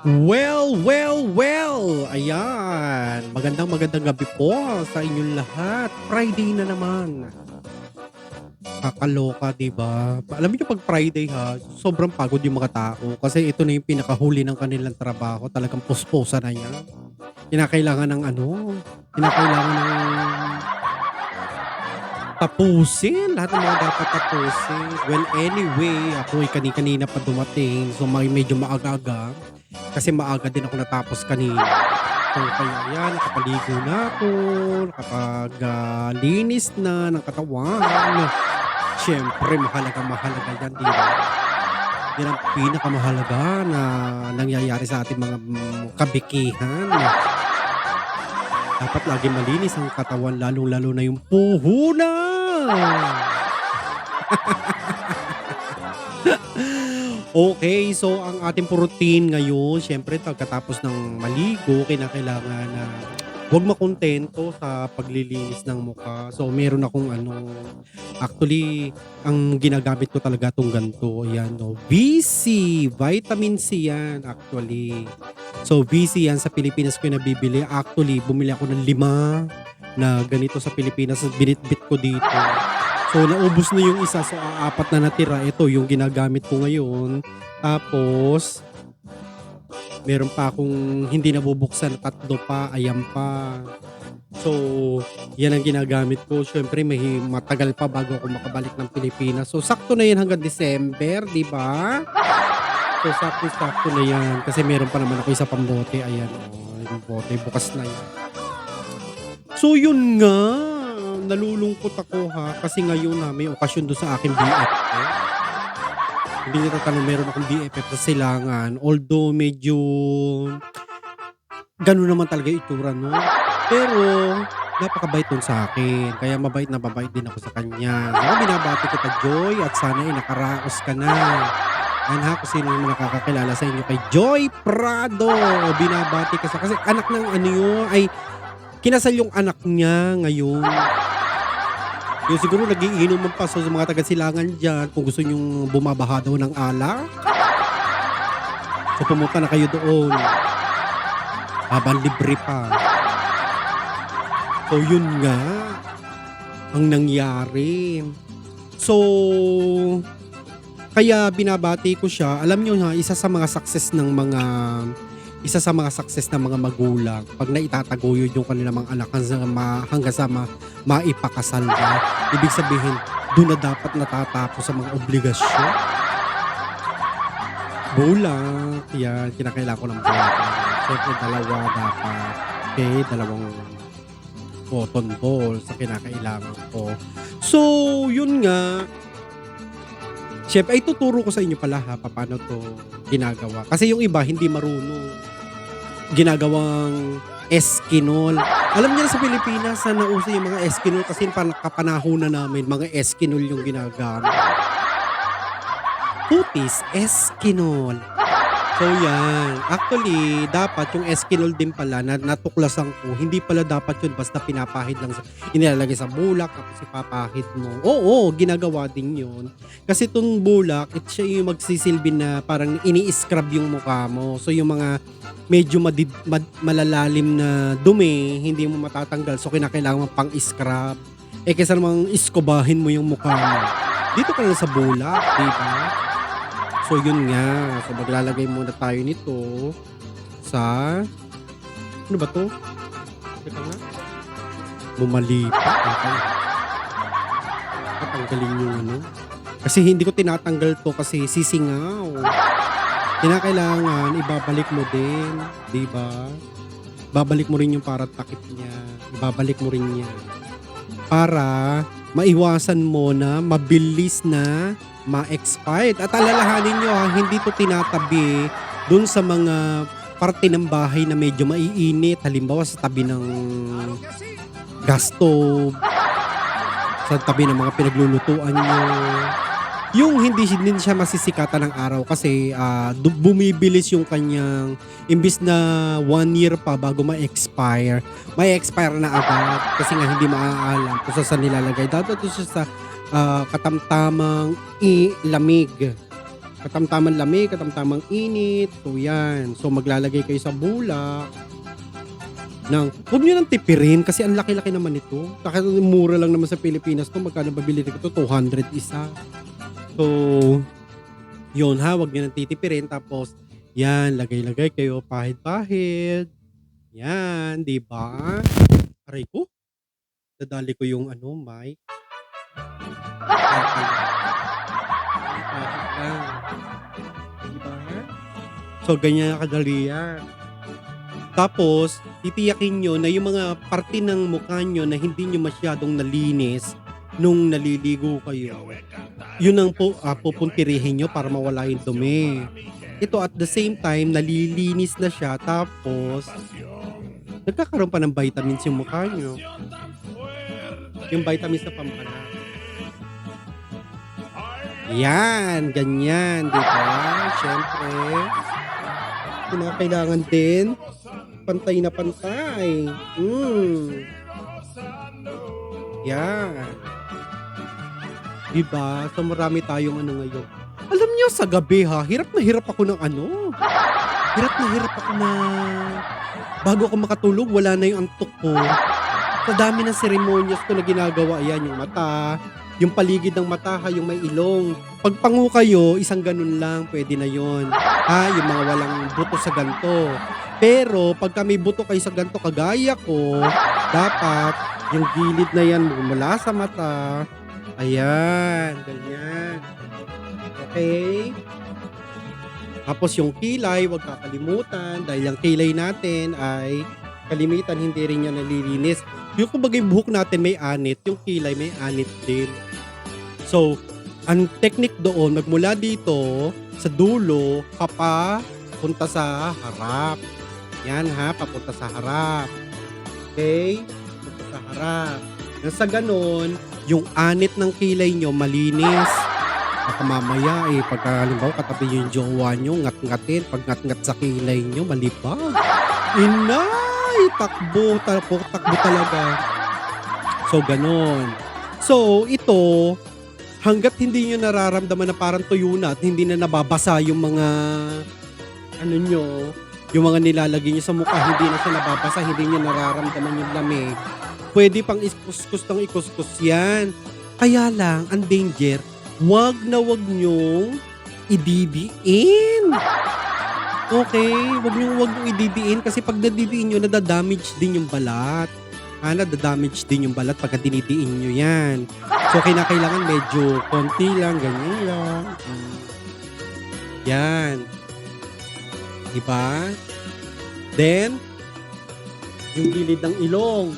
Well. Ayan. Magandang gabi po sa inyong lahat. Friday na naman. Kakaloka, 'di ba? Alam niyo 'pag Friday ha, sobrang pagod yung mga tao kasi ito na yung pinakahuli ng kanilang trabaho. Talagang puspusan na 'yan. Kinakailangan ng ano, kinakailangan ng tapusin lahat ng mga dapat tapusin. Well, anyway, ako ay kani-kanina pa dumating. So, medyo maaga-aga. Kasi maaga din ako natapos kanina. So, kaya yan, nakapaligo na ako, nakapag-linis na ng katawan. Siyempre, mahalaga yan, di ba? Yan ang pinakamahalaga na nangyayari sa ating mga kabikihan. Dapat lagi malinis ang katawan, lalong-lalo na yung puhunan. Okay, so ang ating routine ngayon, siyempre pagkatapos ng maligo, kinakailangan na huwag makontento sa paglilinis ng mukha. So meron akong actually, ang ginagamit ko talaga itong ganito, ayan, no, VC, vitamin C yan actually. So VC yan sa Pilipinas ko yung nabibili. Actually, bumili ako ng 5 na ganito sa Pilipinas, binitbit ko dito. So, naubos na yung isa. So, 4 na natira. Ito yung ginagamit ko ngayon. Tapos, meron pa akong hindi nabubuksan. 3 pa. Ayan pa. So, yan ang ginagamit ko. Siyempre, matagal pa bago ako makabalik ng Pilipinas. So, sakto na yan hanggang December, di ba? So, sakto na yan. Kasi meron pa naman ako isa pang bote. Ayan, yung bote. Bukas na yan. So, yun nga. Nalulungkot ako ha kasi ngayon may okasyon doon sa aking BFF. Hindi nyo tatanong, meron akong BFF sa Silangan. Although medyo gano'n naman talaga yung itsura, no? Pero napakabait nun sa akin. Kaya mabait na mabait din ako sa kanya. So, binabati kita, Joy, at sana nakaraos ka na. Yan ha, kung sino naman nakakakilala sa inyo kay Joy Prado. Binabati ka kasi anak ng ay kinasal yung anak niya ngayon. Yung siguro nagiinuman pa sa mga taga-Silangan dyan kung gusto nyong bumabaha daw ng alak. So pumunta na kayo doon. Habang libre pa. So yun nga ang nangyari. So kaya binabati ko siya. Alam nyo ha, isa sa mga success ng mga magulang pag naitataguyod yung kanilang mga anak hanggang sa maipakasal na. Ibig sabihin, doon na dapat natatapos sa mga obligasyon. Bulak. Yan, kinakailangan ko ng bulak. Siyempre, 2 dapat. Okay, 2 cotton balls sa kinakailangan ko. So, yun nga. Siyempre, ay tuturo ko sa inyo pala ha, paano to ginagawa. Kasi yung iba, hindi marunong. Ginagawang eskinol. Alam niyo sa Pilipinas na nauso yung mga eskinol kasi kapanahunan namin, mga eskinol yung ginagamit. Putis, eskinol. So yan. Actually, dapat yung eskinol din pala na natuklasan ko, hindi pala dapat yun basta pinapahid lang, inilalagay sa bulak tapos ipapahid mo. Oo, ginagawa din yun. Kasi itong bulak, siya yung magsisilbi na parang ini-scrub yung mukha mo. So yung mga medyo malalalim na dumi, hindi mo matatanggal. So kinakailangan mo pang scrub. Kaysa namang iskobahin mo yung mukha mo. Dito ka lang sa bulak, diba? So yun nga. So maglalagay muna tayo nito sa ano ba to? Teka nga. Bumali pa. Okay. Tatanggalin yung kasi hindi ko tinatanggal to kasi sisingaw. Kinakailangan ibabalik mo din, di ba? Babalik mo rin yung para takip niya. Ibabalik mo rin niya. Para maiwasan mo na mabilis na ma-expired. At alalahanin nyo ha, hindi to tinatabi dun sa mga parte ng bahay na medyo maiinit. Halimbawa sa tabi ng gas stove, sa tabi ng mga pinaglulutuan nyo. Yung hindi din siya masisikatan ng araw kasi bumibilis yung kanyang imbis na 1 year pa bago ma-expire, may expire na agad kasi nga hindi maaalam kung saan nilalagay. Dapat ito siya sa katamtamang ilamig. Katamtamang lamig, katamtamang init. So yan. So maglalagay kayo sa bulak ng huwag niyo nang tipirin kasi ang laki-laki naman ito. Kahit mura lang naman sa Pilipinas 'to, magkano ba bilhin ko 'to? 200 isa. So, yun ha, huwag niyo nang titipirin tapos yan, lagay-lagay kayo pahid-pahid. Yan, 'di ba? Aray ko, nadali ko yung ano, mic. Pahid lang, 'di ba? So, ganyan kadali yan. Tapos, titiyakin nyo na yung mga parte ng mukha nyo na hindi nyo masyadong nalinis nung naliligo kayo. Yun ang pupuntirihin nyo para mawala yung dumi. Ito at the same time, nalilinis na siya. Tapos, nagkakaroon pa ng vitamins yung mukha nyo. Yung vitamins na pampana. Yan, ganyan, di ba? Siyempre, kailangan din pantay na pantay. Yan. Diba? So marami tayong ano ngayon. Alam niyo sa gabi ha, hirap na hirap ako ng ano. Hirap na hirap ako na bago ako makatulog, wala na yung antok ko. Sa dami ng seremonyas ko na ginagawa, yan yung mata, yung paligid ng mata ha, yung may ilong. Pag pangu kayo, isang ganun lang, pwede na yon. Ha, yung mga walang buto sa ganto. Pero pagka may buto kayo sa ganto kagaya ko, dapat yung gilid na yan mula sa mata. Ayan, ganyan. Okay? Tapos yung kilay, huwag kakalimutan dahil yung kilay natin ay kalimitan hindi rin yan nalilinis. Yung kumbaga yung buhok natin may anit, yung kilay may anit din. So, ang technique doon, magmula dito sa dulo, papunta sa harap. Yan ha, papunta sa harap. Okay? Papunta sa harap. Nang sa ganon, yung anit ng kilay nyo malinis. Baka mamaya pagka halimbawa katabi yung jowa nyo, ngat-ngatin, pag ngat-ngat sa kilay nyo, malibag. Inay! Takbo talaga. So, ganon. So, ito, hanggat hindi nyo nararamdaman na parang tuyo na at hindi na nababasa yung mga yung mga nilalagay nyo sa mukha, hindi na siya nababasa, hindi nyo nararamdaman yung lamig, pwede pang ikuskus ng ikuskus yan. Kaya lang, ang danger, wag nyong ididiin. Okay? Wag nyong ididiin kasi pag nadidiin nyo, nadadamage din yung balat. Nadadamage din yung balat pagka dinidiin nyo yan. So, kailangan medyo konti lang, ganyan lang. Yan. Diba? Then, yung gilid ng ilong.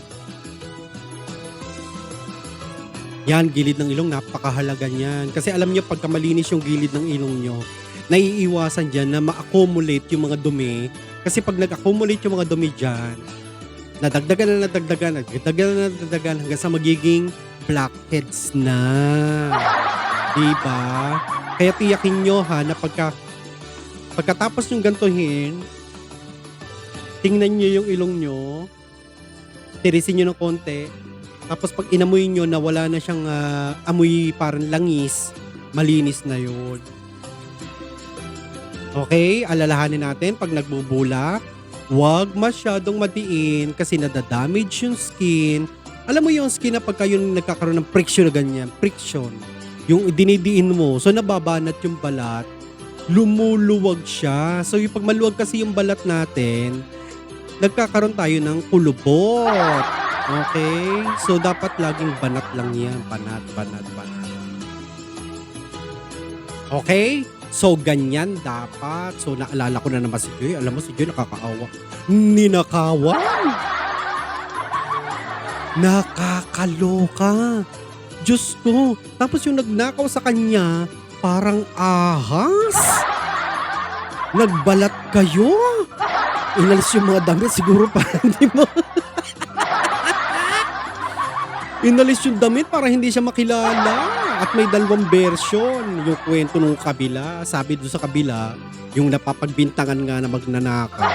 Yan, gilid ng ilong, napakahalaga niyan. Kasi alam nyo, pagka malinis yung gilid ng ilong nyo, naiiwasan dyan na ma-accumulate yung mga dumi. Kasi pag nag-accumulate yung mga dumi dyan, nadagdagan hanggang sa magiging blackheads na. Diba? Kaya tiyakin nyo ha, na pagkatapos yung gantuhin, tingnan nyo yung ilong nyo, tirisin nyo ng konti, tapos pag inamoy nyo na wala na siyang amoy parang langis, malinis na yun. Okay, alalahanin natin pag nagbubulak, huwag masyadong madiin kasi nadadamage yung skin. Alam mo yung skin na pagka yung nagkakaroon ng friction na ganyan, friction, yung dinidiin mo, so nababanat yung balat, lumuluwag siya. So yung pag maluwag kasi yung balat natin, nagkakaroon tayo ng kulubot. Okay? So dapat laging banat lang yan. Banat. Okay? So ganyan dapat. So naalala ko na naman si Joy. Alam mo si Joy nakakaawa. Ninakawan. Nakakaloka. Diyos ko. Tapos yung nagnakaw sa kanya, parang ahas. Nagbalat kayo. Inalis yung mga damit siguro para hindi mo. Inalis yung damit para hindi siya makilala. At may dalawang version. Yung kwento nung kabila. Sabi doon sa kabila, yung napapagbintangan nga na magnanakaw.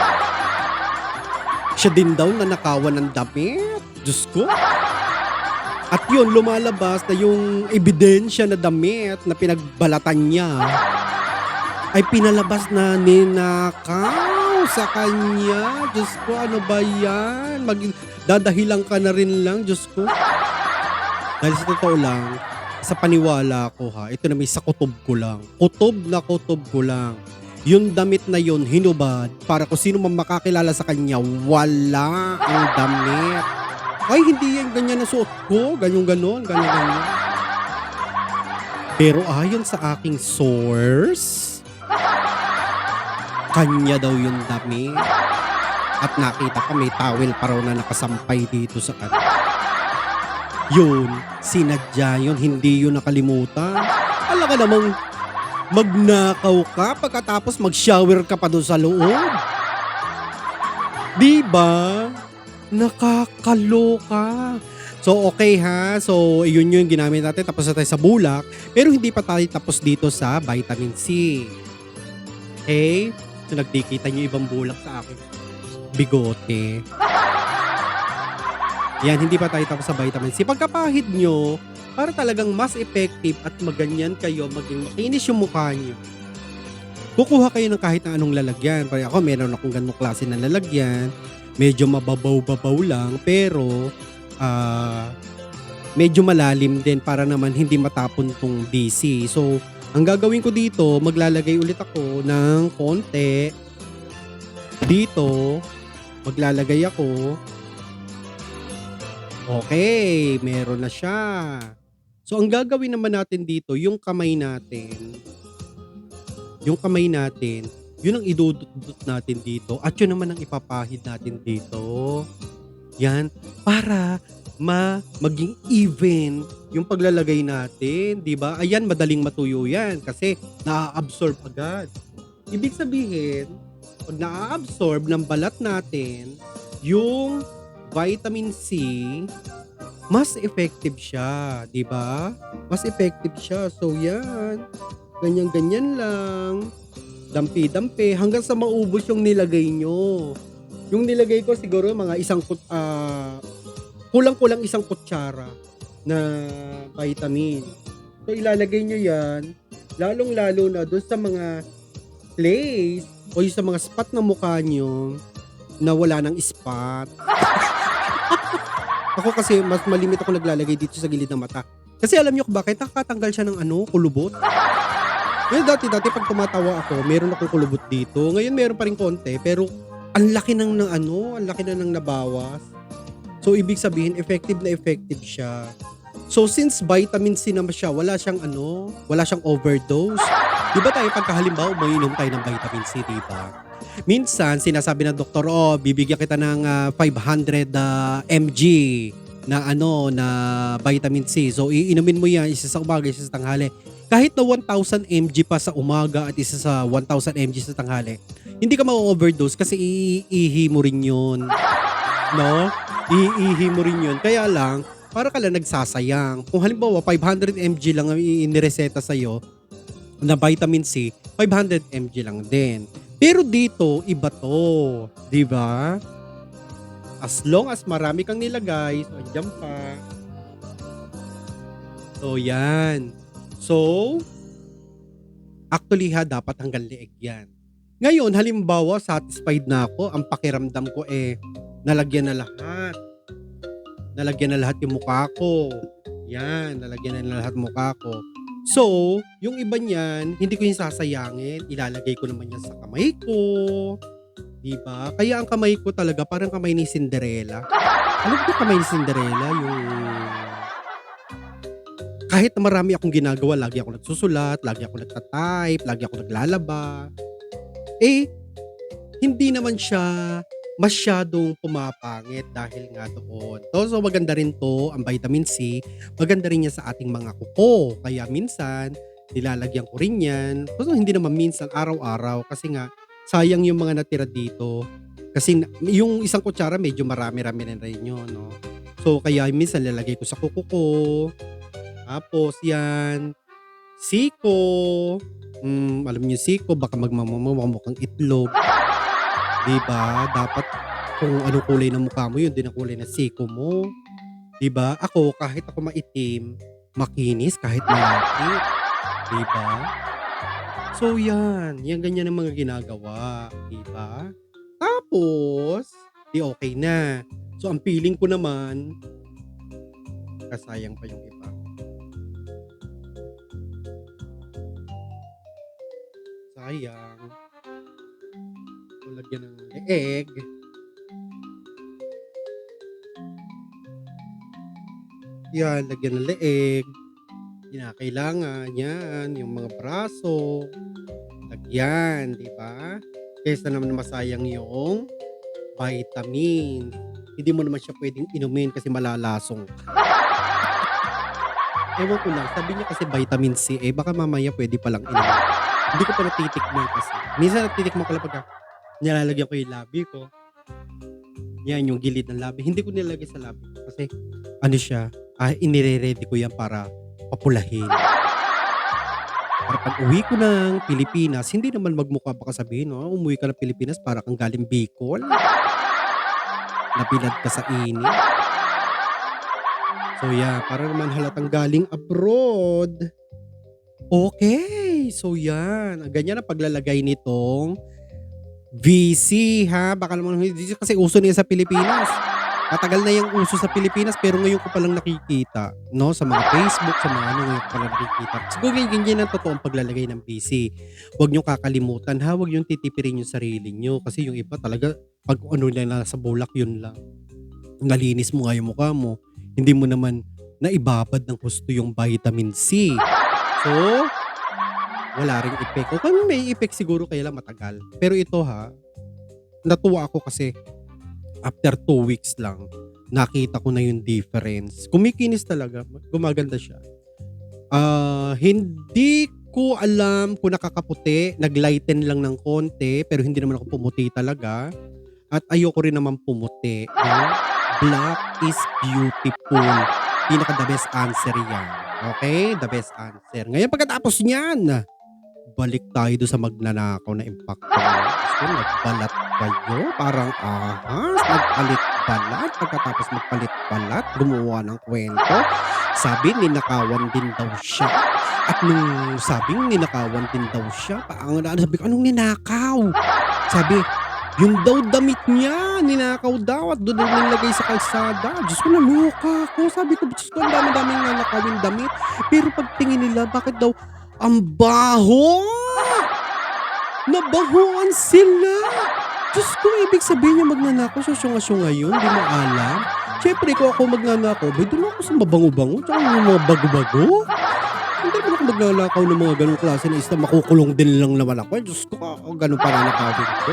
Siya din daw nanakawan ng damit. Diyos ko. At yun, lumalabas na yung ebidensya na damit na pinagbalatan niya ay pinalabas na ninakaw sa kanya. Diyos ko, ano ba yan? Dadahilan ka na rin lang, Diyos ko. Dahil sa totoo lang, sa paniwala ko ha, ito na may sa kutob ko lang. Kutob ko lang. Yung damit na yun, hinubad, para kung sino man makakilala sa kanya, wala ang damit. Ay, hindi yan ganyan na suot ko. Ganyan. Pero ayon sa aking source, kanya daw yung damit. At nakita pa may towel pa raw na nakasampay dito sa kanya. Yun, sinadya yun, hindi yun nakalimutan. Alam ka namang magnakaw ka pagkatapos mag-shower ka pa doon sa loob. Diba? Nakakaloka. So okay ha, so yun yung ginamit natin, tapos na tayo sa bulak. Pero hindi pa tayo tapos dito sa vitamin C. Okay? So nagdikita nyo ibang bulak sa akin. Bigote. Yan, hindi pa tayo tapos sa vitamin C. Pagkapahid nyo, para talagang mas effective at maganyan kayo, maging makinis yung mukha nyo. Kukuha kayo ng kahit na anong lalagyan. Kaya ako, meron akong ganong klase na lalagyan. Medyo mababaw-babaw lang, pero medyo malalim din para naman hindi matapon tong DC. So, ang gagawin ko dito, maglalagay ulit ako ng konti. Dito, maglalagay ako. Okay, meron na siya. So, ang gagawin naman natin dito, yung kamay natin, yun ang idudot natin dito. At yun naman ang ipapahid natin dito. Yan, para maging even yung paglalagay natin, di ba? Ayan, madaling matuyo yan kasi na-absorb agad. Ibig sabihin, pag na-absorb ng balat natin, yung vitamin C, mas effective siya, di ba? Mas effective siya. So yan, ganyan-ganyan lang. Dampi-dampi hanggang sa maubos yung nilagay nyo. Yung nilagay ko siguro mga kulang-kulang isang kutsara na vitamin. So ilalagay nyo yan, lalong-lalo na doon sa mga place o yung sa mga spot ng mukha nyo na wala ng spot. Ako kasi mas malimit ako naglalagay dito sa gilid ng mata. Kasi alam niyo kung bakit nakakatanggal siya ng kulubot. Ngayon dati pag tumatawa ako, meron akong kulubot dito. Ngayon meron pa rin konti, pero ang laki na ng nabawas. So ibig sabihin effective na effective siya. So since vitamin C naman siya, wala siyang overdose. Di ba tayo pagkahalimbawa umiinom tayo ng vitamin C, di ba? Minsan sinasabi ng doktor, bibigyan kita ng 500 mg na na vitamin C. So iinumin mo yan isa sa umaga, isa sa tanghali. Kahit na 1,000 mg pa sa umaga at isa sa 1,000 mg sa tanghali, hindi ka ma-overdose kasi iihi mo rin yun. No? Iihi mo rin yun. Kaya lang, para ka lang nagsasayang. Kung halimbawa 500 mg lang ang inireseta sa'yo na vitamin C, 500 mg lang din. Pero dito, iba to. Diba? As long as marami kang nilagay, so andyan pa. So, yan. So, actually dapat hanggang leeg yan. Ngayon, halimbawa, satisfied na ako. Ang pakiramdam ko nalagyan na lahat. Nalagyan na lahat yung mukha ko. Yan, nalagyan na lahat mukha ko. So, yung iba niyan, hindi ko yung sasayangin. Ilalagay ko naman yan sa kamay ko. Diba? Kaya ang kamay ko talaga parang kamay ni Cinderella. Alam ko kamay ni Cinderella, yung kahit na marami akong ginagawa, lagi ako nagsusulat, lagi ako nagtatype, lagi ako naglalaba. Hindi naman siya masyadong pumapangit dahil nga doon. So maganda rin to, ang vitamin C, maganda rin niya sa ating mga kuko. Kaya minsan, nilalagyan ko rin yan. So hindi naman minsan, araw-araw. Kasi nga, sayang yung mga natira dito. Kasi yung isang kutsara, medyo marami-rami na rin yun. No? So kaya minsan, lalagay ko sa kuko ko. Tapos yan, siko. Alam niyo siko, baka magmumukhang itlog. Diba? Dapat kung anong kulay ng mukha mo, yun din ang kulay ng siko mo. Diba? Ako, kahit ako maitim, makinis kahit malaki. Diba? So yan, yan ganyan ang mga ginagawa, 'di ba? Tapos, 'di okey na. So ang feeling ko naman, kasayang pa yung iba. Sayang, so lagyan ng leeg, yan lagyan ng leeg, kinakailangan yan, yung mga braso, lagyan, 'di ba? Kaysa naman masayang yung vitamin. Hindi mo naman siya puwedeng inumin kasi malalasong ka. Ewan ko lang, sabi niya kasi vitamin C, eh, baka mamaya puwede palang inumin. Hindi ko pa natitikman kasi. Minsan natitikman ko lang pagka nilalagyan ko yung labi ko, 'yan yung gilid ng labi. Hindi ko nilalagay sa labi ko kasi ano siya, inire-ready ko 'yan para papulahin. Para pag-uwi ko ng Pilipinas, hindi naman magmukha baka sabihin, umuwi ka ng Pilipinas para kang galing Bicol, nabilad ka sa init. So, yeah, para naman halatang galing abroad. Okay, so 'yan, ganyan ang paglalagay nitong VC ha, baka naman hindi kasi uso na 'yan sa Pilipinas. Matagal na 'yang uso sa Pilipinas pero ngayon ko palang nakikita 'no, sa mga Facebook, sa mga ano, ngayon ko palang nakikita. Siguro ganyan ang totoong paglalagay ng VC. Huwag niyong kakalimutan ha, huwag niyong titipirin yung sarili niyo kasi yung iba talaga 'pag ano lang nasa bulak yun lang. Nalinis mo nga yung mukha mo, hindi mo naman naibabad ng husto yung vitamin C. So, wala ring epek o kung may epek siguro kaya lang matagal. Pero ito ha, natuwa ako kasi after 2 weeks lang, nakita ko na yung difference. Kumikinis talaga, gumaganda siya. Hindi ko alam kung nakakaputi, nag-lighten lang ng konti, pero hindi naman ako pumuti talaga. At ayoko rin naman pumuti. No? Black is beautiful. Pinaka the best answer yan. Okay? The best answer. Ngayon pagkatapos niyan, balik tayo do'n sa magnanakaw na impacto. Diyos ko, nagbalat kayo, parang ahas, nagpalit-balat, pagkatapos magpalit-balat, gumawa ng kuwento. Sabi ninakawan din daw siya at nung sabing ninakawan din daw siya, sabi ko, "Anong ninakaw?" Sabi, "Yun daw damit niya, ninakaw daw at do'n daw nilagay sa kalsada." Diyos ko, naloka ako. Sabi ko, Diyos ko, ang dami-daming nanakawing damit. Pero pagtingin nila, bakit daw ang baho! Nabahuan sila! Diyos ko, ibig sabihin niya magnanakaw, susyunga-syunga yun, di mo alam. Siyempre, kung ako magnanakaw, bay doon ako sa mabango-bango, tsaka yung mga bago-bago. Hindi naman ako magnanakaw ng mga ganong klase na isda, makukulong din lang naman ako. Diyos ko, ganun pa nanakawin ko.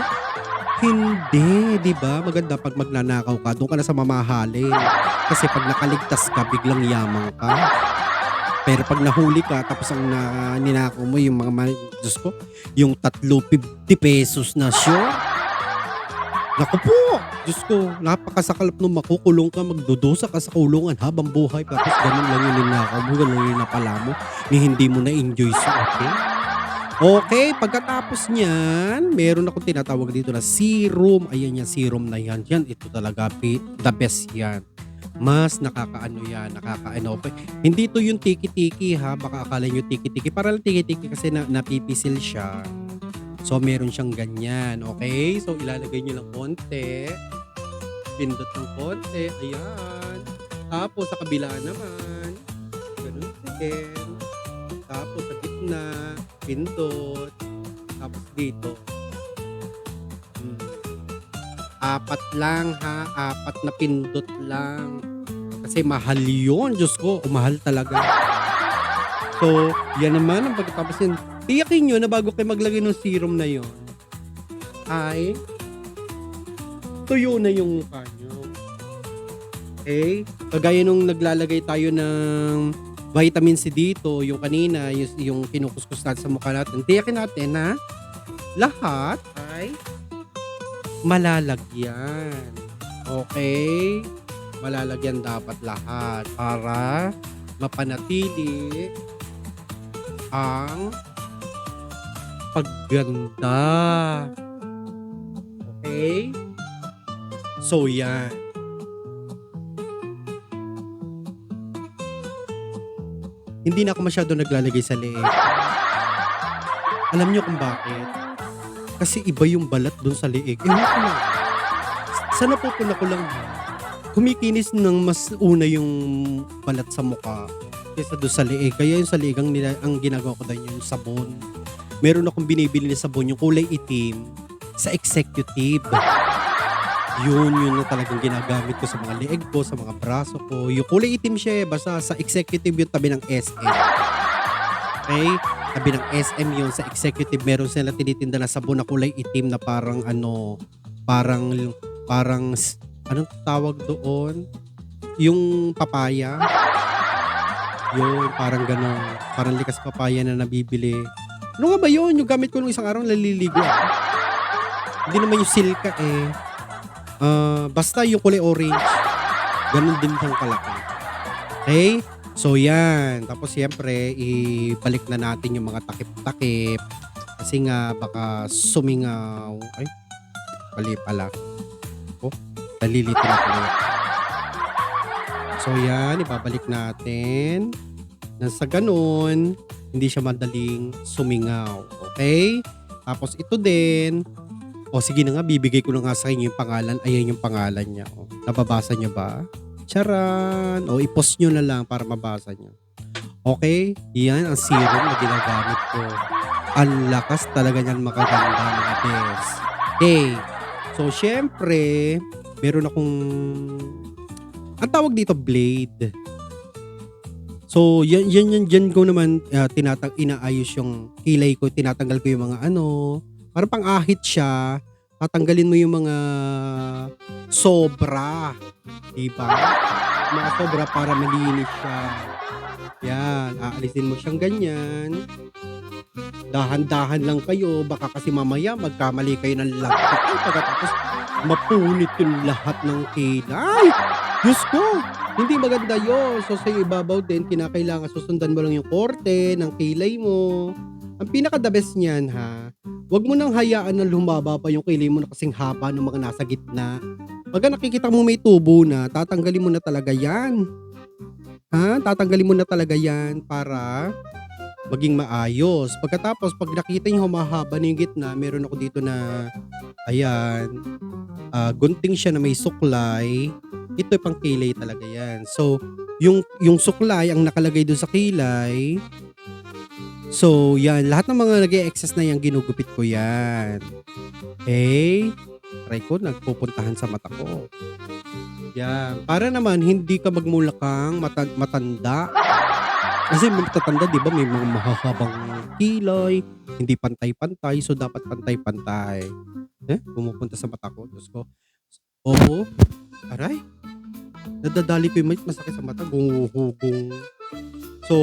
Hindi, di ba? Maganda pag magnanakaw ka, doon ka na sa mamahalin. Kasi pag nakaligtas ka, biglang yamang ka. Pero pag nahuli ka tapos ang ninakaw mo yung mga Diyos ko, yung 3 50 pesos na sure. Naku po! Diyos ko, napakasakalap nung makukulong ka, magdudusa ka sa kulungan habang buhay. Tapos ganun lang yung ninakaw mo, ganun yung napala mo, ni hindi mo na-enjoy suotin. Okay, pagkatapos niyan, meron akong tinatawag dito na serum. Ayan yan, serum na yan. Yan, ito talaga, the best yan. Mas nakakaano yan, nakakaano. Hindi to yung tiki-tiki ha, baka akala nyo tiki-tiki. Para lang tiki-tiki kasi napipisil siya. So, meron siyang ganyan, okay? So, ilalagay nyo lang konti. Pindot ng konti, ayan. Tapos, sa kabila naman, ganun din. Tapos, sa gitna, pindot. Tapos, dito. 4 lang ha, 4 na pindot lang. Kasi mahal yun, Diyos ko, mahal talaga. So, yan naman ang pagkatapos yun. Tiyakin nyo na bago kayo maglagay ng serum na yun, ay tuyo na yung mukha nyo. Okay? Kagaya nung naglalagay tayo ng vitamin C dito, yung kanina, yung kinukuskus natin sa mukha natin. Tiyakin natin na lahat ay malalagyan. Okay? Malalagyan dapat lahat para mapanatili ang pagganda. Okay? So, yan. Hindi na ako masyado naglalagay sa leeg. Alam niyo kung bakit? Kasi iba yung balat dun sa leeg. Ewan ko lang. Sa napupuna ko lang ha, kumikinis ng mas una yung balat sa mukha kaysa dun sa leeg. Kaya yung sa leeg ang ginagawa ko dun yung sabon. Meron akong binibili na sabon yung kulay itim sa executive. Yun na talagang ginagamit ko sa mga leeg ko, sa mga braso ko. Yung kulay itim siya basta sa executive yung tabi ng SM. Okay? Tabi ng SM yun sa executive. Meron sila tinitinda na sabon na kulay itim na parang parang, anong tawag doon? Yung papaya. Yun, parang gano'n. Parang likas papaya na nabibili. Ano nga ba yun? Yung gamit ko nung isang araw naliligo ako. Hindi naman yung silka basta yung kulay orange. Ganun din siyang kalaki. Okay? So yan. Tapos siyempre, ibalik na natin yung mga takip-takip. Kasi nga, baka sumingaw. Ay, mali pala. Oh, nalilito na pala. So yan, ibabalik natin. Nang sa ganun, hindi siya madaling sumingaw. Okay? Tapos ito din. O sige na nga, bibigay ko na nga sa inyo yung pangalan. Ayan yung pangalan niya. O, nababasa niyo ba? Charan! O, i-post nyo na lang para mabasa niyo. Okay? Yan ang serum na ginagamit ko. Ang lakas talaga niyan makaganda mga bes. Okay. So, syempre, meron akong ang tawag dito, blade. So, yan ko naman inaayos yung kilay ko. Tinatanggal ko yung mga parang pang-ahit siya. Tatanggalin mo yung mga sobra. Diba? Mga sobra para malinis siya. Yan. Aalisin mo siyang ganyan. Dahan-dahan lang kayo. Baka kasi mamaya magkamali kayo ng lahat. Ay, pagkatapos mapunit yung lahat ng kilay. Diyos ko! Hindi maganda yun. So, sa ibabaw din, kinakailangan susundan mo lang yung korte ng kilay mo. Ang pinaka-the best niyan ha, wag mo nang hayaan na lumaba pa yung kilay mo na kasing haba ng mga nasa gitna. Pagka nakikita mo may tubo na, tatanggalin mo na talaga yan. Ha? Tatanggalin mo na talaga yan para maging maayos. Pagkatapos, pag nakita yung humahaba na yung gitna, meron ako dito na, ayan, gunting siya na may suklay. Ito pang kilay talaga yan. So, yung suklay, ang nakalagay doon sa kilay, so, yan. Lahat ng mga nag-e-excess na yan, ginugupit ko yan. Okay? Try ko, nagpupuntahan sa mata ko. Yan. Para naman, hindi ka magmulakang matanda. Kasi matatanda, di ba, may mga mahahabang kilay, hindi pantay-pantay, so dapat pantay-pantay. Pumupunta sa mata ko. Diyos ko. Oo. Aray. Nadadali ko yung masakit sa mata. Gumuhugong. So,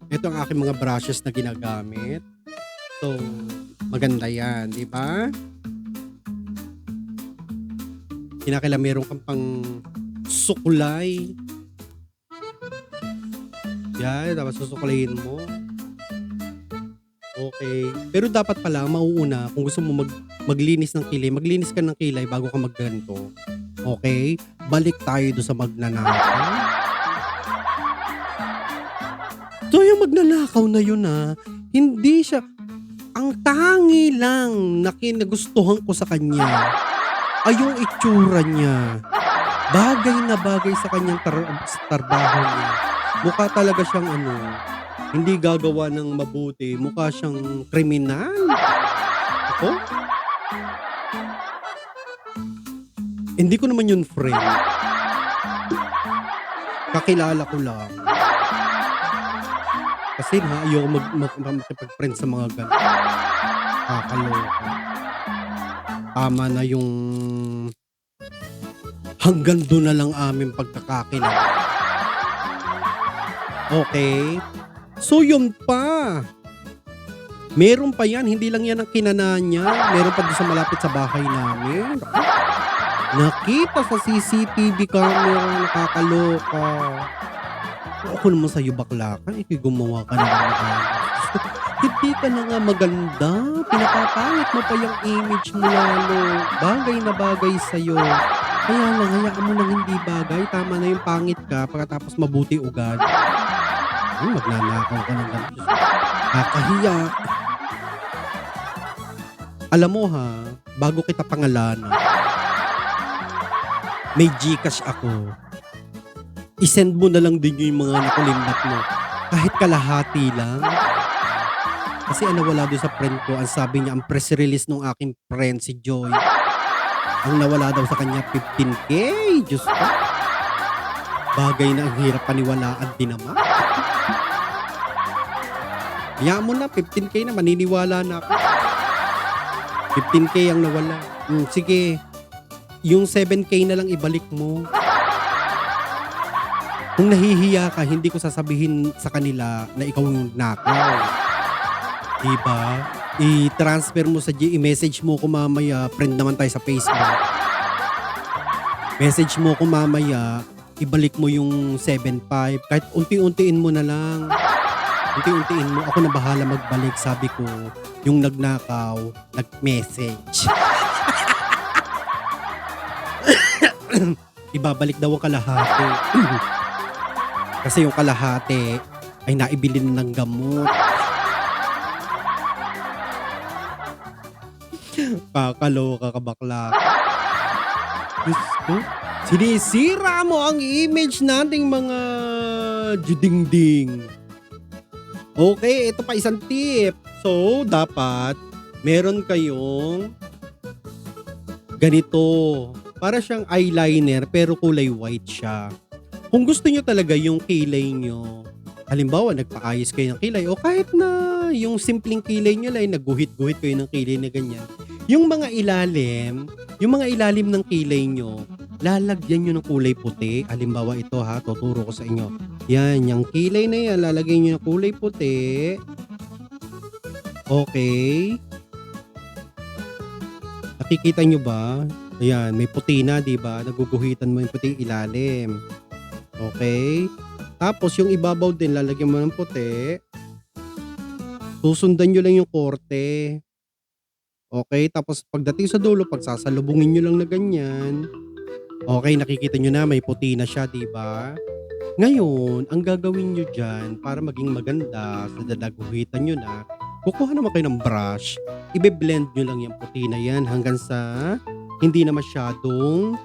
ito ang aking mga brushes na ginagamit. So, maganda yan, di ba? Kinakailangan meron kang pang suklay. Yan, dapat susuklayin mo. Okay. Pero dapat pala, mauuna, kung gusto mo maglinis ng kilay, maglinis ka ng kilay bago ka magganto. Okay? Balik tayo doon sa magnanakaw. So, yung magnanakaw na yun hindi siya, ang tangi lang na kinagustuhan ko sa kanya ay yung itsura niya. Bagay na bagay sa kanyang trabaho niya. Mukha talaga siyang hindi gagawa ng mabuti. Mukha siyang kriminal. Ako? Hindi ko naman yun friend. Kakilala ko lang. Kasi ayoko makipag-friend sa mga ganun. Kakaloka. Tama na yung hanggang doon na lang aming pagkakakilala. Okay? So yun pa. Meron pa yan. Hindi lang yan ang kinana niya. Meron pa doon sa malapit sa bahay namin. Nakita sa CCTV camera. Nakakaloka. Ako naman sa'yo bakla ka. Gumawa ka na ng hindi ka na nga maganda. Pinapapangit mo pa yung image mo lalo. Bagay na bagay sa'yo. Kaya lang, hayaan mo nang hindi bagay. Tama na yung pangit ka. Pagkatapos mabuti ugad. Magnanakaw ka ng ganito. Kakahiya. Alam mo ha, bago kita pangalanan, may GCash ako. I-send mo na lang din yung mga nakulimbat mo. Kahit kalahati lang. Kasi ang nawala doon sa friend ko, ang sabi niya, ang press release nung aking friend si Joy, ang nawala daw sa kanya 15K. Diyos ko. Bagay na ang hirap paniwalaan din naman. Hayaan mo na, 15K na, maniniwala na ako. 15K ang nawala. Sige, yung 7K na lang ibalik mo. Kung nahihiya ka, hindi ko sasabihin sa kanila na ikaw yung nakaw. Diba? I-transfer mo sa i-message mo ko mamaya, friend naman tayo sa Facebook. Message mo ko mamaya, ibalik mo yung 7.5. Kahit unti-untiin mo na lang. Unti-untiin mo. Ako na bahala magbalik. Sabi ko, yung nagnakaw, nag-message. Ibabalik daw ang kalahati. Kasi yung kalahati ay naibili ng gamot. Kakaloka ka bakla. Diyos ko. Sinisira mo ang image nating mga judingding. Okay, ito pa isang tip. So, dapat meron kayong ganito. Para siyang eyeliner pero kulay white siya. Kung gusto nyo talaga yung kilay nyo, halimbawa nagpaayos kayo ng kilay o kahit na yung simpleng kilay nyo lang, nagguhit-guhit kayo ng kilay na ganyan. Yung mga ilalim ng kilay nyo, lalagyan nyo ng kulay puti. Halimbawa ito ha, tuturo ko sa inyo. Yan, yung kilay na yan, lalagyan nyo ng kulay puti. Okay. Nakikita nyo ba? Ayan, may puti na, diba? Naguguhitan mo yung puti ilalim. Okay. Tapos yung ibabaw din, lalagyan mo ng puti. Susundan nyo lang yung korte. Okay, tapos pagdating sa dulo, pagsasalubungin nyo lang na ganyan. Okay, nakikita nyo na may puti na siya, diba? Ngayon, ang gagawin nyo dyan para maging maganda sa dadaguhitan nyo na, kukuha naman kayo ng brush, ibe-blend nyo lang yung puti na yan hanggang sa hindi na masyadong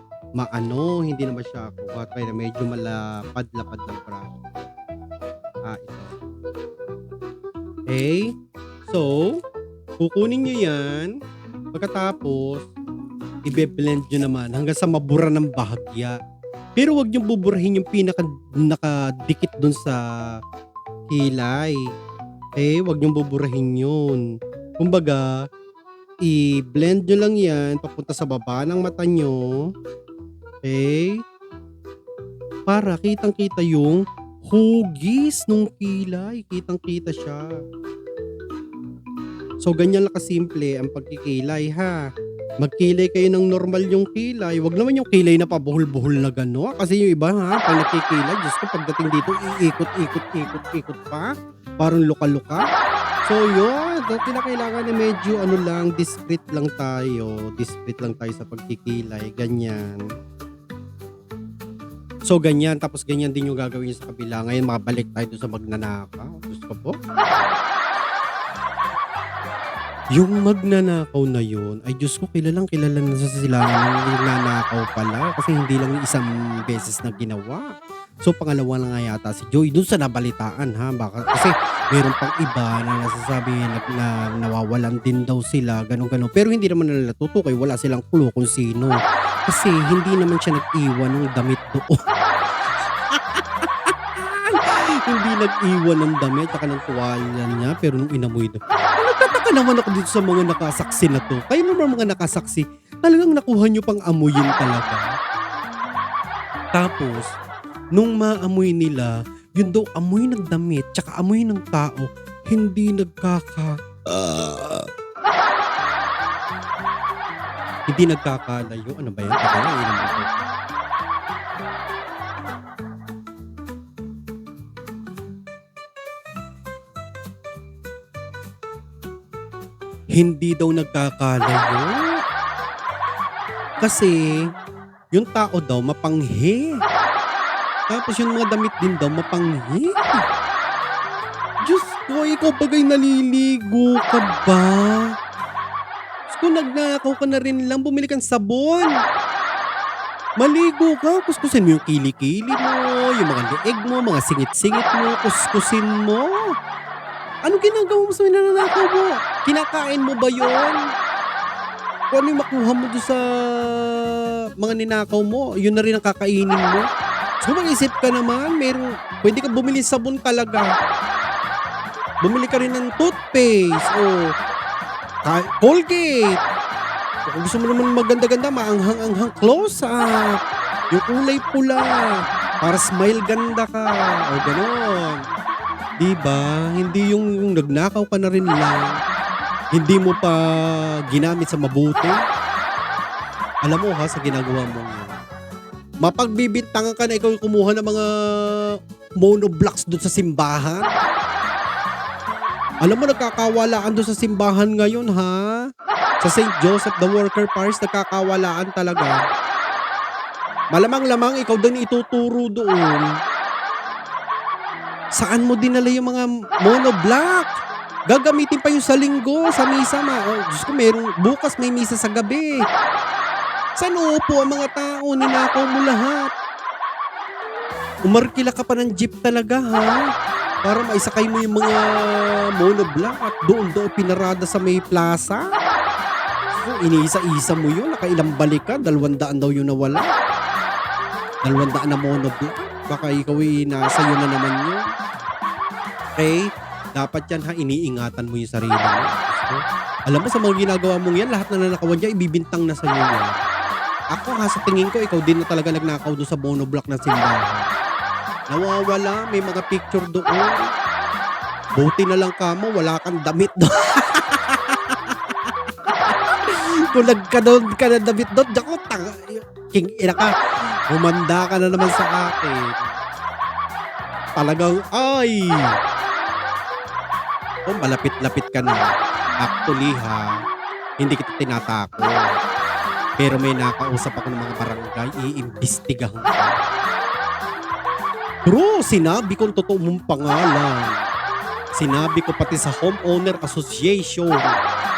hindi na masyadong kaya medyo malapad-lapad ng brush. Ito. Okay? So, kukunin nyo yan. Pagkatapos, ibe-blend nyo naman hanggang sa mabura ng bahagya. Pero wag nyo buburahin yung nakadikit dun sa kilay. Okay? Wag nyo buburahin yun. Kumbaga, i-blend nyo lang yan papunta sa baba ng mata nyo. Okay? Para kitang-kita yung hugis nung kilay. Kitang-kita siya. So, ganyan lang kasimple ang pagkikilay ha. Magkilay kayo ng normal yung kilay. Wag naman yung kilay na pabuhol-buhol na gano'n. Kasi yung iba ha, pag nakikilay, Diyos ko, pagdating dito, iikot pa. Parang luka-luka. So yun, kailangan na medyo discreet lang tayo. Discreet lang tayo sa pagkikilay. Ganyan. So ganyan, tapos ganyan din yung gagawin sa kabila. Ngayon mabalik tayo doon sa magnanakaw. Diyos ko po. Yung magnanakaw na yun, ay Diyos ko, kilala na sa silangan ng nagnanakaw pala. Kasi hindi lang isang beses na ginawa. So pangalawa na nga yata si Joy dun sa nabalitaan ha. Baka, kasi meron pang iba na nasasabi na nawawalan din daw sila, ganun-ganun. Pero hindi naman nila tutukoy, wala silang clue kung sino. Kasi hindi naman siya nag-iwan ng damit doon. Hindi nag-iwan ng damit at ng tuwalya niya, pero nung inamoy doon. Nagtataka naman ako dito sa mga nakasaksi na to. Kayo naman mga nakasaksi, talagang nakuha nyo pang amuyin talaga. Tapos, nung maamoy nila, yun daw amoy ng damit, tsaka amoy ng tao, hindi hindi nagkakalayo. Ano ba yan? Hindi daw nagkakalayo. Kasi, yung tao daw mapanghi. Tapos yung mga damit din daw mapanghi. Diyos ko, ikaw bagay naliligo ka ba? Diyos ko, ko, nagnakaw ka na rin lang, bumili kang sabon. Maligo ka, kuskusin mo yung kilikili mo, yung mga leeg mo, mga singit-singit mo, kuskusin mo. Anong ginagawa mo sa ninanakaw mo? Kinakain mo ba yon? Kung ano yung makuha mo do'n sa mga ninakaw mo, yun na rin ang kakainin mo? So mag-isip ka naman, puwede kang bumili sabon talaga. Bumili ka rin ng toothpaste o Colgate. O kung gusto mo naman maganda-ganda, maanghang-anghang close-up, yung kulay pula, para smile ganda ka, o gano'n. 'Di ba? Hindi yung nagnakaw ka na rin lang, hindi mo pa ginamit sa mabuti. Alam mo ha, sa ginagawa mong yun, mapagbibintangan ka na ikaw yung kumuha ng mga monoblocks dun sa simbahan. Alam mo, nagkakawalaan dun sa simbahan ngayon ha. Sa St. Joseph the Worker Parish, nagkakawalaan talaga. Malamang-lamang ikaw din ituturo doon. Saan mo dinala yung mga monoblock? Gagamitin pa yung sa linggo, sa misa oh, Diyos ko, bukas may misa sa gabi. Saan uupo ang mga tao? Ninakaw mo lahat. Umarkila ka pa ng jeep talaga ha. Para maisakay mo yung mga monoblock at doon pinarada sa may plaza. So, iniisa-isa mo yun. Nakailang balik ka. 200 daw yung nawala. 200 na monoblock. Baka ikaw nasa iyo na naman yun. Okay? Dapat yan ha, iniingatan mo yung sarili mo. So, alam mo, sa mga ginagawa mong yan, lahat na nanakawan niya, ibibintang na sa iyo yan. Ako ha, sa tingin ko, ikaw din na talaga nagnakaw doon sa monoblock ng simbahan. Nawawala, may mga picture doon. Buti na lang ka mo, wala kang damit doon. Kung nagkanoon ka na damit doon, diyan ko, king ina ka, humanda ka na naman sa akin. Talagang, malapit-lapit ka na. Actually ha, hindi kita tinatako. Pero may nakausap ako ng mga barangay, iimbestigahan ka. Bro, sinabi ko ang totoo mong pangalan. Sinabi ko pati sa Homeowner Association.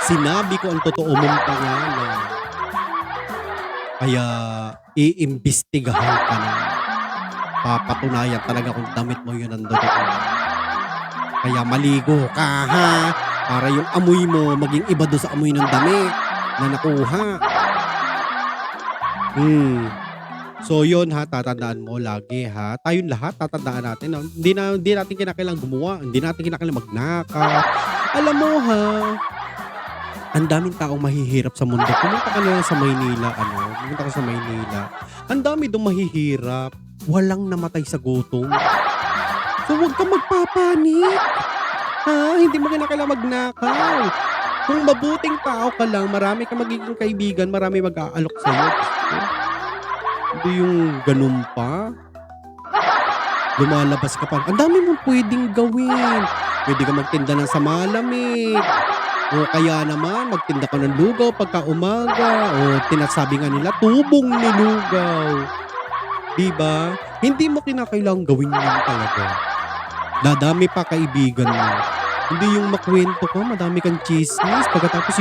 Sinabi ko ang totoo mong pangalan. Kaya, iimbestigahan ka na. Papatunayan talaga kung damit mo yun ang totoo. Kaya maligo ka ha. Para yung amoy mo maging iba doon sa amoy ng damit na nakuha. So yun ha, tatandaan mo lagi ha. Tayong lahat tatandaan natin. No? Hindi natin kinakailangan gumawa. Hindi natin kinakailangan magnakaw. Alam mo ha, ang daming taong mahihirap sa mundo. Pumunta ka na lang sa Maynila. Pumunta ka sa Maynila. Ang dami doon mahihirap. Walang namatay sa gutom. So huwag kang magpapanik. Ha? Hindi mo kinakailangan magnakaw. Kung mabuting tao ka lang, marami ka magiging kaibigan, marami mag-aalok sa'yo. Hindi yung ganun pa. Lumalabas ka pa. Ang dami mong pwedeng gawin. Pwede ka magtinda ng samalamig. O kaya naman, magtinda ka ng lugaw pagka umaga. O tinasabi nga nila, tubong nilugaw. Diba? Hindi mo kinakailangang gawin yun talaga. Dadami pa kaibigan mo. Hindi yung makwento ka, madami kang chismis. Pagkatapos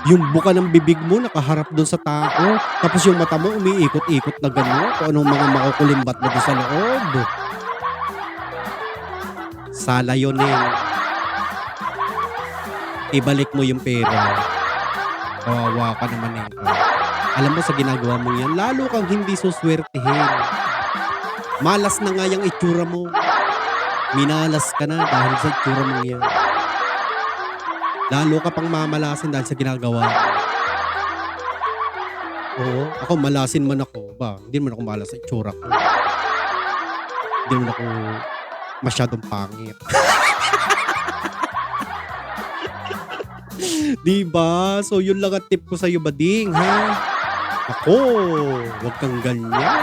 yung buka ng bibig mo nakaharap doon sa tao. Tapos yung mata mo umiikot-ikot na gano'n. Kung anong mga makukulimbat mo doon sa loob. Sala yun eh. Ibalik mo yung pera. Kawawa ka naman eh. Alam mo sa ginagawa mong yan, lalo kang hindi suswertehin. Malas na nga yung itsura mo. Minalas ka na dahil sa itsura mong yan. Lalo ka pang mamalasin dahil sa ginagawa mo. Oo, ako malasin man ako. Hindi man ako malas sa itsura ko. Hindi man ako masyadong pangit. Diba? So yun lang ang tip ko sa'yo, bading, ha? Ako, wag kang ganyan.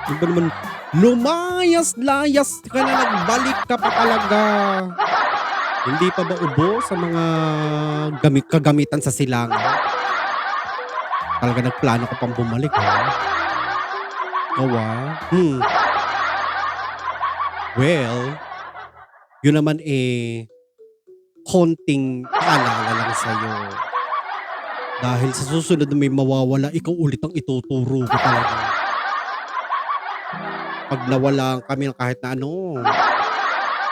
Diba naman, lumayas-layas ka na, nagbalik ka pa talaga. Hindi pa ba ubo sa mga kagamitan sa silangan? Talaga nagplano ka pang bumalik, ha? Well, yun naman konting paalala lang sa'yo. Dahil sa susunod na may mawawala, ikaw ulit ang ituturo ko talaga. 'Pag nawalan kami ng kahit na ano,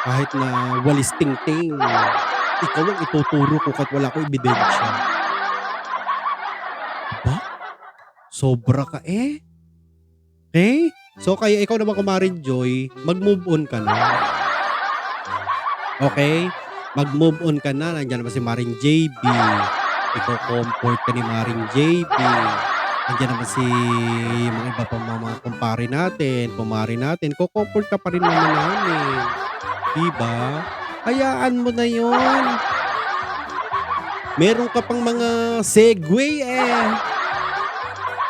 kahit na walis tingting, ikaw ang ituturo ko kahit wala akong ebidensya. Aba, sobra ka, eh. Okay? So, kaya ikaw naman Kumare Joy, mag-move on ka na, okey? Mag-move on ka na, nandiyan naman si Maring JB, iko-comfort ka ni Maring JB, nandiyan naman si mga iba pang mga kumpare natin, kumare natin, ko-comfort ka pa rin naman namin, 'di ba? Hayaan mo na 'yun, meron ka pang mga segue, eh.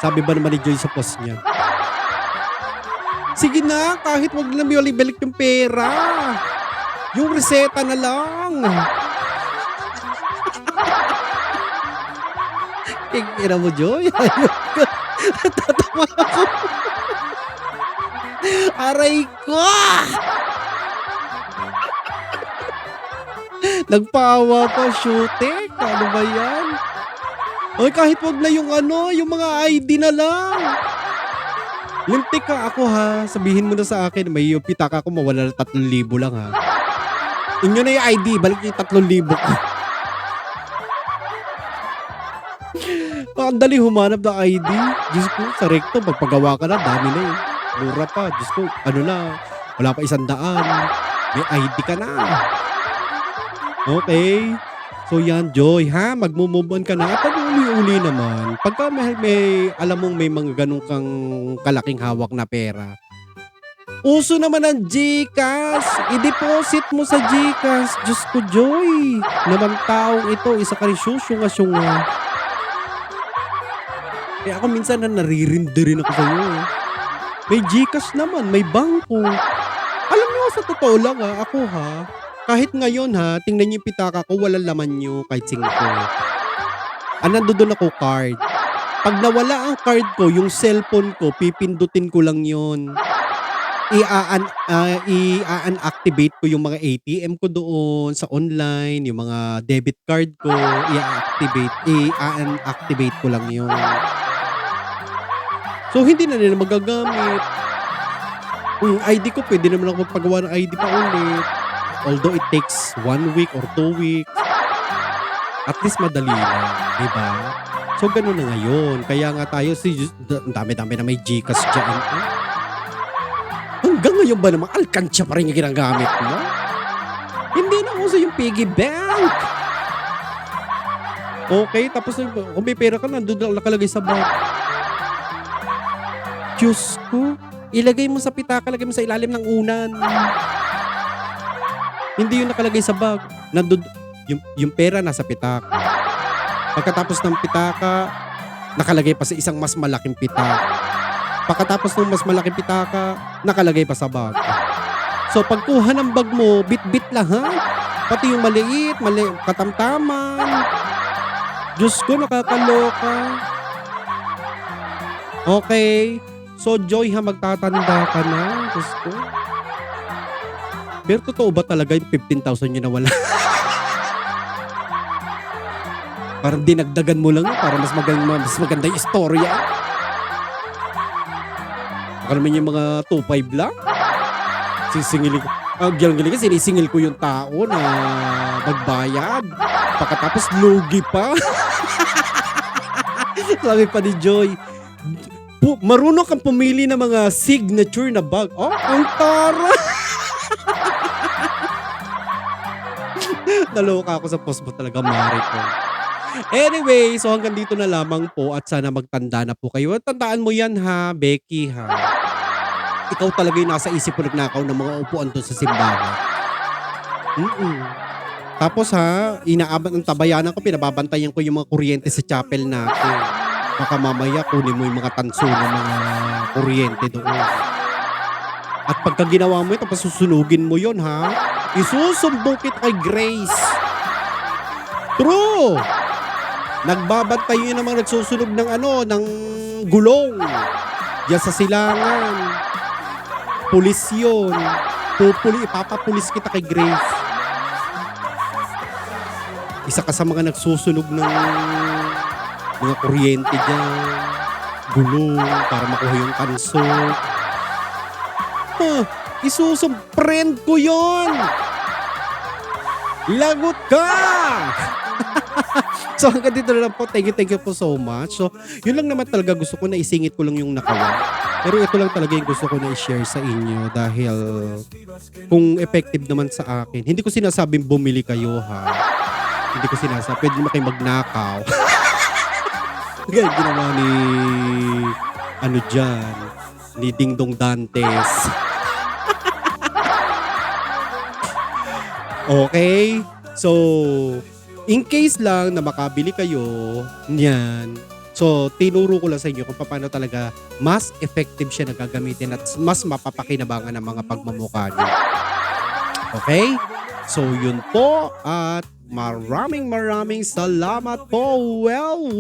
Sabi ba naman ni Joy sa post niya, "Sige na, kahit 'wag na ibalik yung pera, yung reseta na lang." Ina mo Joy, hayop ka. Natatawa ako. Aray ko! Nagpaawa pa, shootek. Ano ba 'yan? Uy, kahit 'wag na yung ano, yung mga ID na lang. Lintik ka ako ha, sabihin mo na sa akin may yung pitaka ko mawala ng 3,000 lang ha. Inyo na yung ID, balik niyo yung 3,000 ko. Ang dali humanap ng ID. Diyos ko, sa Recto, magpagawa ka na, dami na eh. Mura pa, Diyos ko, ano na, wala pa 100. May ID ka na. Okay. So yan, Joy, ha? Magmo-move on ka na. At ang uli-uli naman, pagka alam mong may mga ganun kang kalaking hawak na pera, uso naman ang GCash. I-deposit mo sa GCash. Diyos ko, Joy. Naman taong ito, isa ka rin syunga-syunga. Kaya ako minsan na naririndirin ako sa'yo eh. May GCash naman, may bangko. Alam niyo, sa totoo lang ako kahit ngayon tingnan niyo yung pitaka ko, walang laman niyo kahit 5. Nandoon ako card. Pag nawala ang card ko, yung cellphone ko, pipindutin ko lang yun. I-unactivate ko yung mga ATM ko doon sa online, yung mga debit card ko, i-unactivate ko lang yun. So, hindi na nila magagamit. ID ko, pwede naman ako magpagawa ng ID pa ulit. Although it takes 1 week or 2 weeks. At least madali lang, di ba? So, ganun na ngayon. Kaya nga tayo, ang dami-dami na may GCash dyan. Hanggang ngayon ba naman, alkansya pa rin yung ginagamit mo? Hindi na uso yung piggy bank. Okay, tapos kung may pera ka, nandun lang nakalagay sa bag. Diyos ko, ilagay mo sa pitaka, lagay mo sa ilalim ng unan. Hindi yung nakalagay sa bag. Nandun, yung pera nasa pitaka. Pagkatapos ng pitaka, nakalagay pa sa isang mas malaking pitaka. Pagkatapos ng mas malaking pitaka, nakalagay pa sa bag. So pagkuha ng bag mo, bit-bit lahat. Pati yung maliit, katamtaman. Diyos ko, nakakaloka. Okay. So Joy magtatanda ka na. Diyos ko. Pero totoo ba talaga yung 15,000 yun na wala? Parang dinagdagan mo lang para mas maganda yung istorya. Baka naman yung mga 2,500 lang. Sisingilin ko. Galing kasi sinisingil ko yung tao na magbayad. Pagkatapos lugi pa. Sabi pa ni Joy, marunong kang pumili ng mga signature na bag. Oh, ang tara! Naloka ako sa post mo talaga, Mari ko. Anyway, so hanggang dito na lamang po at sana magtanda na po kayo. At tandaan mo yan Becky Ikaw talaga yung nasa isip ko nagnakaw ng mga upuan doon sa simbahan. Tapos inaabat ng tabayanan ko, pinababantayan ko yung mga kuryente sa chapel natin. Baka mamaya kunin mo yung mga tanso ng mga kuryente doon. At pagka ginawa mo ito, pasusunugin mo yun isusumbong kita kay Grace. True! Nagbabantay yun namang nagsusunog ng ng gulong. Diyan sa silangan. Pulis yun. Ipapapulis kita kay Grace. Isa ka sa mga nagsusunog ng mga kuryente diyan, gulong para makuha yung kanso. Huh, friend ko yon. Lagot ka! So hanggang dito na lang po. Thank you po so much. So yun lang naman talaga gusto ko na isingit ko lang yung nakawan. Pero ito lang talaga yung gusto ko na i-share sa inyo dahil kung effective naman sa akin. Hindi ko sinasabing bumili kayo ha. Hindi ko sinasabi. Pwede naman kayo magnakaw. Kaya ginawa ni ano dyan, ni Ding Dong Dantes. Okay? So, in case lang na makabili kayo niyan, so tinuro ko lang sa inyo kung paano talaga mas effective siya na gagamitin at mas mapapakinabangan ng mga pagmamukha niyo. Okay? So, yun po at maraming salamat po. Well.